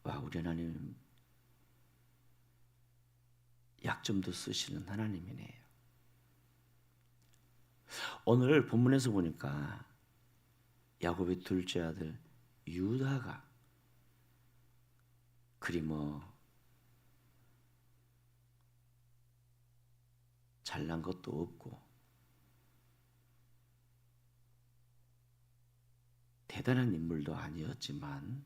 와, 우리 하나님 약점도 쓰시는 하나님이네요. 오늘 본문에서 보니까 야곱의 둘째 아들 유다가 그리 잘난 것도 없고 대단한 인물도 아니었지만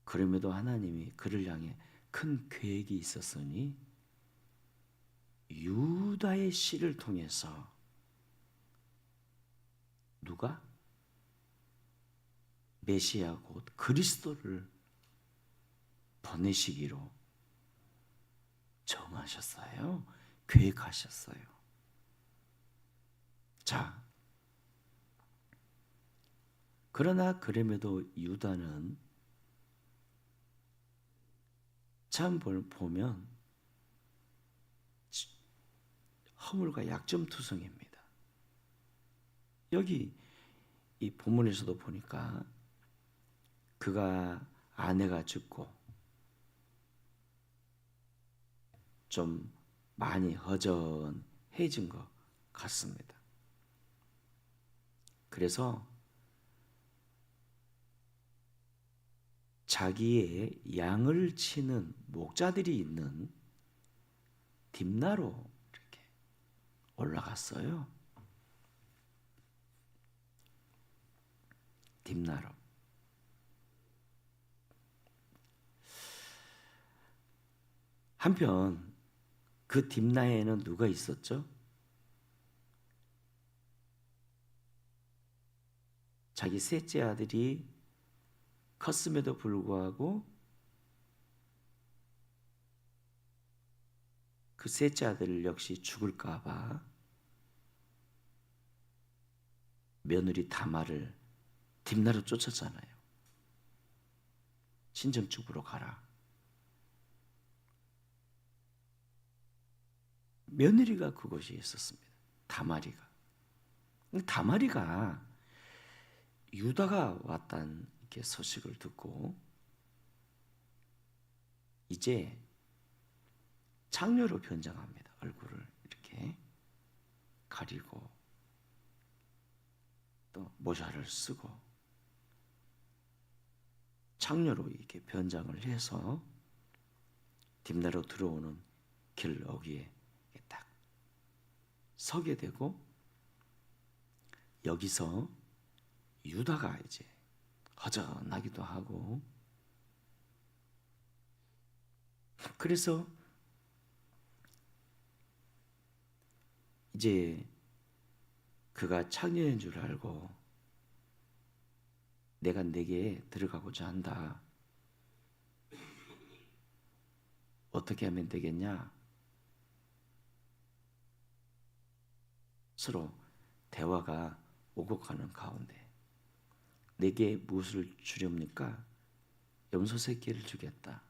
그럼에도 하나님이 그를 향해 큰 계획이 있었으니 유다의 씨를 통해서 누가? 메시아 곧 그리스도를 보내시기로 정하셨어요. 계획하셨어요. 자, 그러나 그럼에도 유다는 참 보면 허물과 약점투성입니다. 여기 이 본문에서도 보니까 그가 아내가 죽고 좀 많이 허전해진 것 같습니다. 그래서 자기의 양을 치는 목자들이 있는 딥나로 이렇게 올라갔어요. 딥나로. 한편 그 딥나에는 누가 있었죠? 자기 셋째 아들이 컸음에도 불구하고 그 셋째 아들 역시 죽을까 봐 며느리 다말을 딥나로 쫓았잖아요. 친정집으로 가라. 며느리가 그곳에 있었습니다. 다말이가. 다말이가 유다가 왔다는 이렇게 소식을 듣고 이제 창녀로 변장합니다. 얼굴을 이렇게 가리고 또 모자를 쓰고 창녀로 이렇게 변장을 해서 딥나로 들어오는 길어귀에 딱 서게 되고 여기서 유다가 이제 허전하기도 하고 그래서 이제 그가 창녀인 줄 알고 내가 네게 들어가고자 한다. 어떻게 하면 되겠냐? 서로 대화가 오고 가는 가운데 내게 무엇을 주렵니까? 염소 새끼를 주겠다.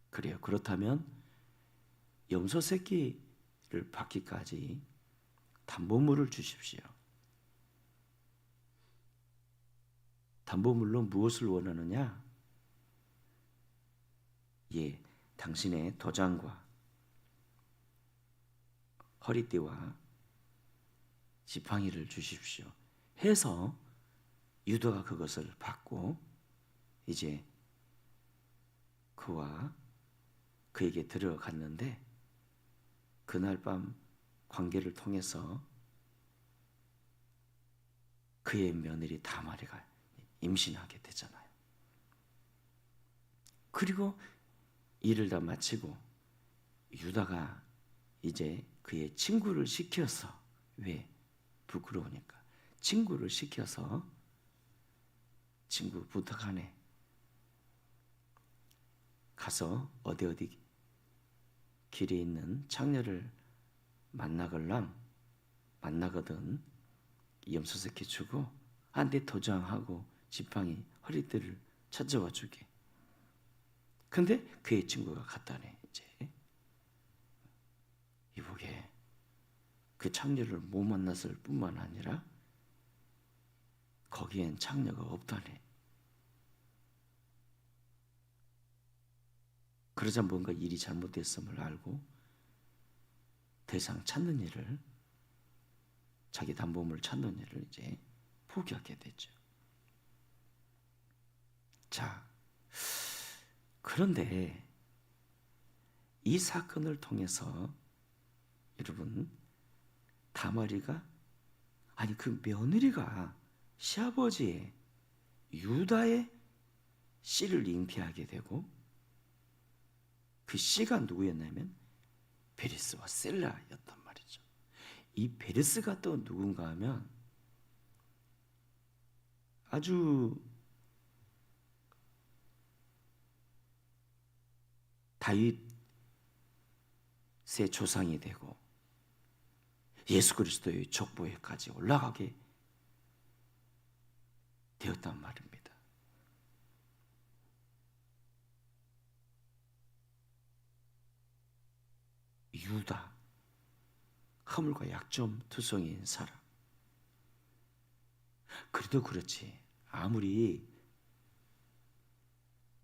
그래요. 그렇다면 염소 새끼를 받기까지 담보물을 주십시오. 담보물로 무엇을 원하느냐? 예, 당신의 도장과 허리띠와 지팡이를 주십시오. 해서 유다가 그것을 받고 이제 그와 그에게 들어갔는데 그날 밤 관계를 통해서 그의 며느리 다말이가 임신하게 되잖아요. 그리고 일을 다 마치고 유다가 이제 그의 친구를 시켜서 왜? 부끄러우니까 친구를 시켜서 친구 부탁하네. 가서 어디 길에 있는 창녀를 만나거든 염소새끼 주고 한대 도장하고 지팡이 허리띠를 찾아와 주게. 근데 그의 친구가 갔다네. 이제 이보게 그 창녀를 못 만났을 뿐만 아니라 거기엔 창녀가 없다네. 그러자 뭔가 일이 잘못됐음을 알고 더 이상 찾는 일을, 자기 담보물을 찾는 일을 이제 포기하게 되죠. 자, 그런데 이 사건을 통해서 여러분, 다말이가, 아니 그 며느리가 시아버지의 유다의 씨를 잉태하게 되고, 그 씨가 누구였냐면 베레스와 셀라였단 말이죠. 이 베레스가 또 누군가 하면 아주 다윗의 조상이 되고 예수 그리스도의 족보에까지 올라가게 되었단 말입니다. 유다, 허물과 약점 투성이인 사람. 그래도 그렇지, 아무리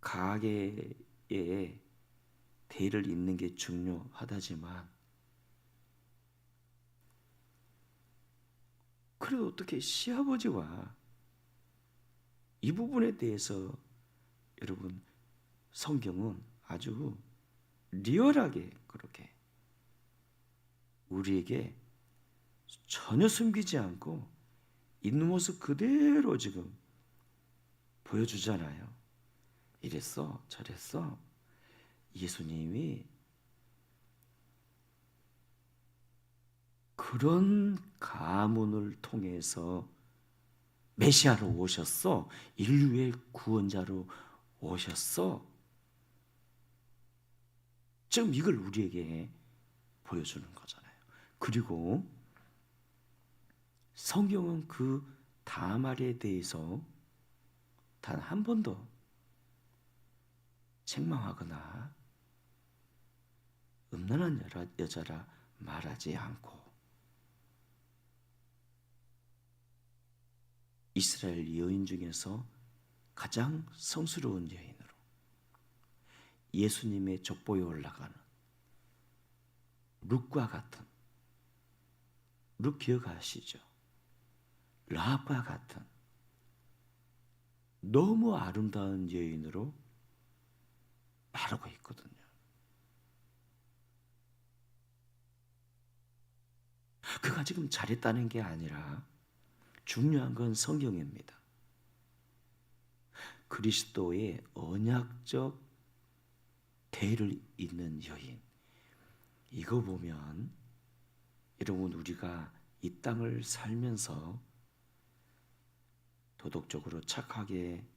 가계에 대를 잇는 게 중요하다지만, 그래도 어떻게 시아버지와 이 부분에 대해서 여러분, 성경은 아주 리얼하게 그렇게 우리에게 전혀 숨기지 않고 있는 모습 그대로 지금 보여주잖아요. 이랬어 저랬어. 예수님이 그런 가문을 통해서 메시아로 오셨어. 인류의 구원자로 오셨어. 지금 이걸 우리에게 보여주는 거잖아요. 그리고 성경은 그 다말에 대해서 단 한 번도 책망하거나 음란한 여자라 말하지 않고, 이스라엘 여인 중에서 가장 성스러운 여인으로 예수님의 족보에 올라가는 룻과 같은, 룻 기억하시죠? 라합과 같은 너무 아름다운 여인으로 말하고 있거든요. 그가 지금 잘했다는 게 아니라 중요한 건 성경입니다. 그리스도의 언약적 대를 잇는 여인. 이거 보면 여러분, 우리가 이 땅을 살면서 도덕적으로 착하게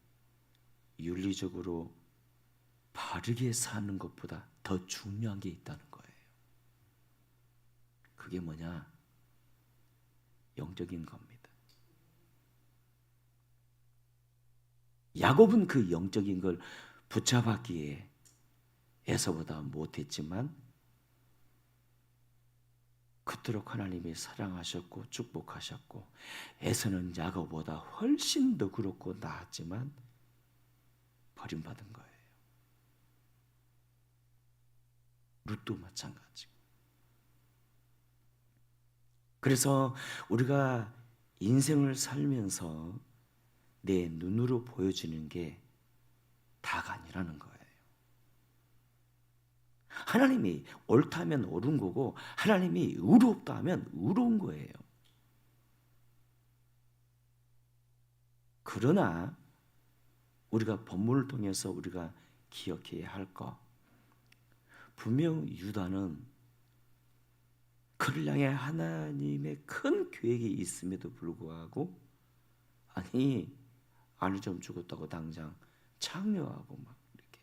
윤리적으로 바르게 사는 것보다 더 중요한 게 있다는 거예요. 그게 뭐냐? 영적인 겁니다. 야곱은 그 영적인 걸 붙잡았기에 에서보다 못했지만 그토록 하나님이 사랑하셨고 축복하셨고, 에서는 야곱보다 훨씬 더 그렇고 나았지만 버림받은 거예요. 룻도 마찬가지고. 그래서 우리가 인생을 살면서 내 눈으로 보여지는 게 다가 아니라는 거예요. 하나님이 옳다면 옳은 거고, 하나님이 의롭다 하면 의로운 거예요. 그러나 우리가 본문을 통해서 우리가 기억해야 할 것, 분명 유다는 그를 향해 하나님의 큰 계획이 있음에도 불구하고, 아니 아내 좀 죽었다고 당장 창녀하고 막 이렇게.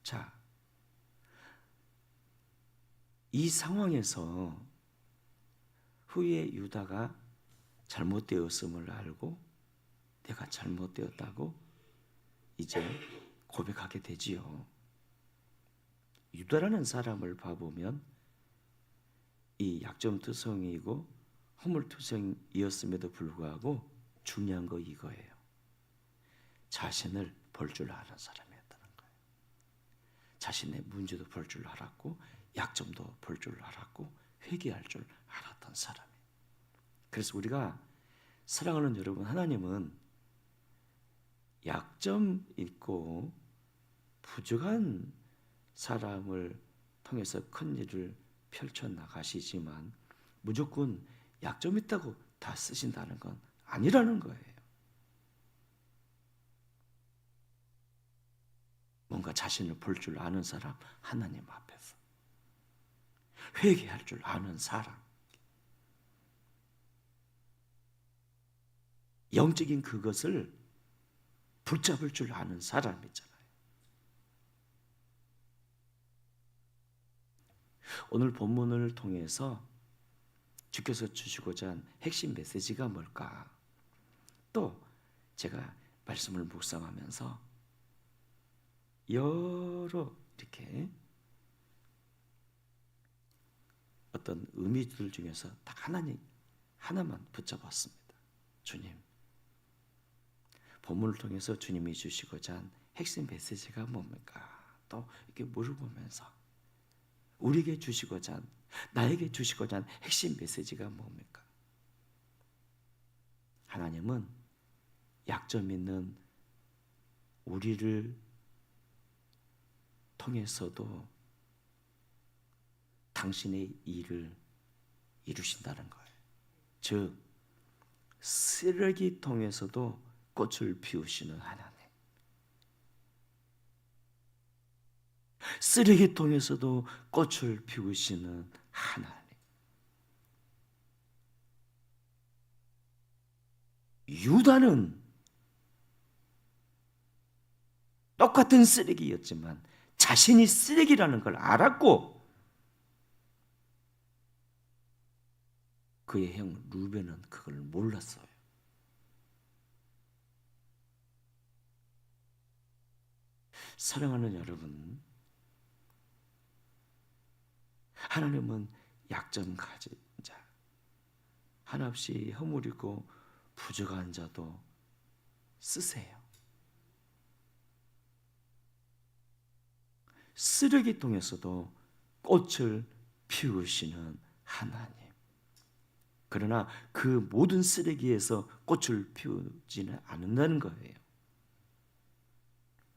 자, 이 상황에서 후에 유다가 잘못되었음을 알고 내가 잘못되었다고 이제 고백하게 되지요. 유다라는 사람을 봐보면 이 약점투성이고 허물투성이었음에도 불구하고 중요한 거 이거예요. 자신을 볼 줄 아는 사람이었다는 거예요. 자신의 문제도 볼 줄 알았고 약점도 볼 줄 알았고 회개할 줄 알았던 사람이에요. 그래서 우리가 사랑하는 여러분, 하나님은 약점 있고 부족한 사람을 통해서 큰 일을 펼쳐나가시지만 무조건 약점 있다고 다 쓰신다는 건 아니라는 거예요. 뭔가 자신을 볼 줄 아는 사람, 하나님 앞에서 회개할 줄 아는 사람, 영적인 그것을 붙잡을 줄 아는 사람이잖아요. 오늘 본문을 통해서 주께서 주시고자 한 핵심 메시지가 뭘까? 또 제가 말씀을 묵상하면서 여러 이렇게 어떤 의미들 중에서 딱 하나만 붙잡았습니다. 주님, 본문을 통해서 주님이 주시고자 한 핵심 메시지가 뭡니까? 또 이렇게 물어보면서 우리에게 주시고자 한, 나에게 주시고자 한 핵심 메시지가 뭡니까? 하나님은 약점 있는 우리를 통해서도 당신의 일을 이루신다는 거예요. 즉 쓰레기 통해서도 꽃을 피우시는 하나님, 쓰레기통에서도 꽃을 피우시는 하나님. 유다는 똑같은 쓰레기였지만 자신이 쓰레기라는 걸 알았고 그의 형 루벤은 그걸 몰랐어요. 사랑하는 여러분, 하나님은 약점 가진 자, 한없이 허물이고 부족한 자도 쓰세요. 쓰레기통에서도 꽃을 피우시는 하나님. 그러나 그 모든 쓰레기에서 꽃을 피우지는 않는다는 거예요.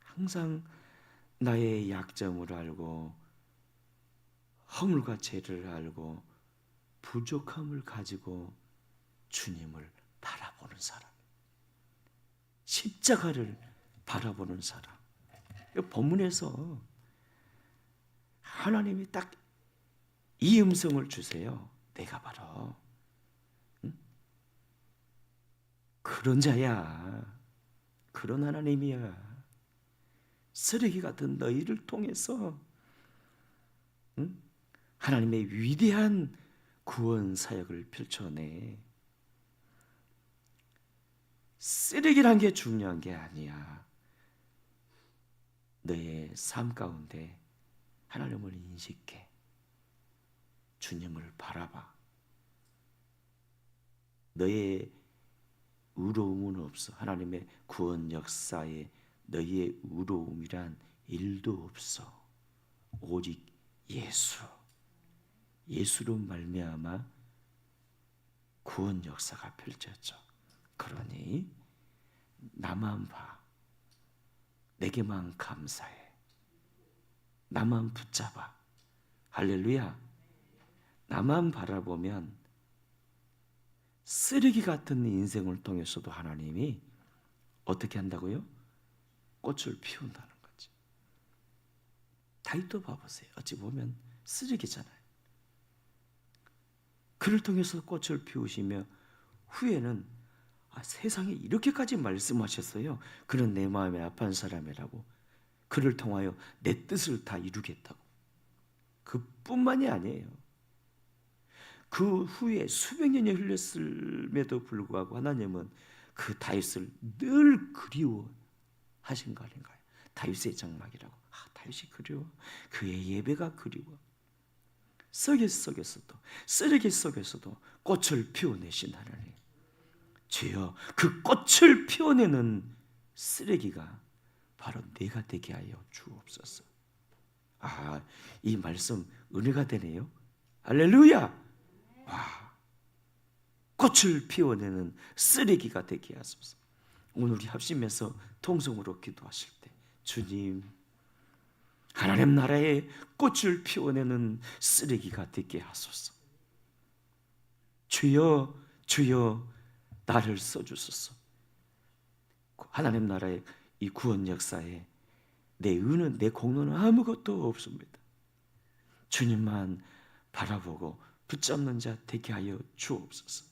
항상 나의 약점을 알고 허물과 죄를 알고 부족함을 가지고 주님을 바라보는 사람, 십자가를 바라보는 사람. 본문에서 하나님이 딱 이 음성을 주세요. 내가 바로 그런 자야. 그런 하나님이야. 쓰레기 같은 너희를 통해서 하나님의 위대한 구원 사역을 펼쳐내. 쓰레기란 게 중요한 게 아니야. 너의 삶 가운데 하나님을 인식해. 주님을 바라봐. 너의 의로움은 없어. 하나님의 구원 역사에 너희의 의로움이란 일도 없어. 오직 예수로 말미암아 구원 역사가 펼쳐져. 그러니 나만 봐. 내게만 감사해. 나만 붙잡아. 할렐루야. 나만 바라보면 쓰레기 같은 인생을 통해서도 하나님이 어떻게 한다고요? 꽃을 피운다는 거지. 다윗도 봐보세요. 어찌 보면 쓰레기잖아요. 그를 통해서 꽃을 피우시며 후에는 세상에 이렇게까지 말씀하셨어요. 그는 내 마음에 아픈 사람이라고. 그를 통하여 내 뜻을 다 이루겠다고. 그뿐만이 아니에요. 그 후에 수백 년이 흘렀음에도 불구하고 하나님은 그 다윗을 늘 그리워하신 거 아닌가요? 다윗의 장막이라고. 다윗이 그리워. 그의 예배가 그리워. 썩이 속에서도, 쓰레기 속에서도 꽃을 피워내신 하나님. 주여, 그 꽃을 피워내는 쓰레기가 바로 내가 되게 하여 주옵소서. 이 말씀 은혜가 되네요. 할렐루야. 꽃을 피워내는 쓰레기가 되게 하소서. 오늘 우리 합심해서 통성으로 기도하실 때, 주님, 하나님 나라의 꽃을 피워내는 쓰레기가 되게 하소서. 주여, 주여, 나를 써주소서. 하나님 나라의 이 구원 역사에 내 의는, 내 공로는 아무것도 없습니다. 주님만 바라보고 붙잡는 자 되게 하여 주옵소서.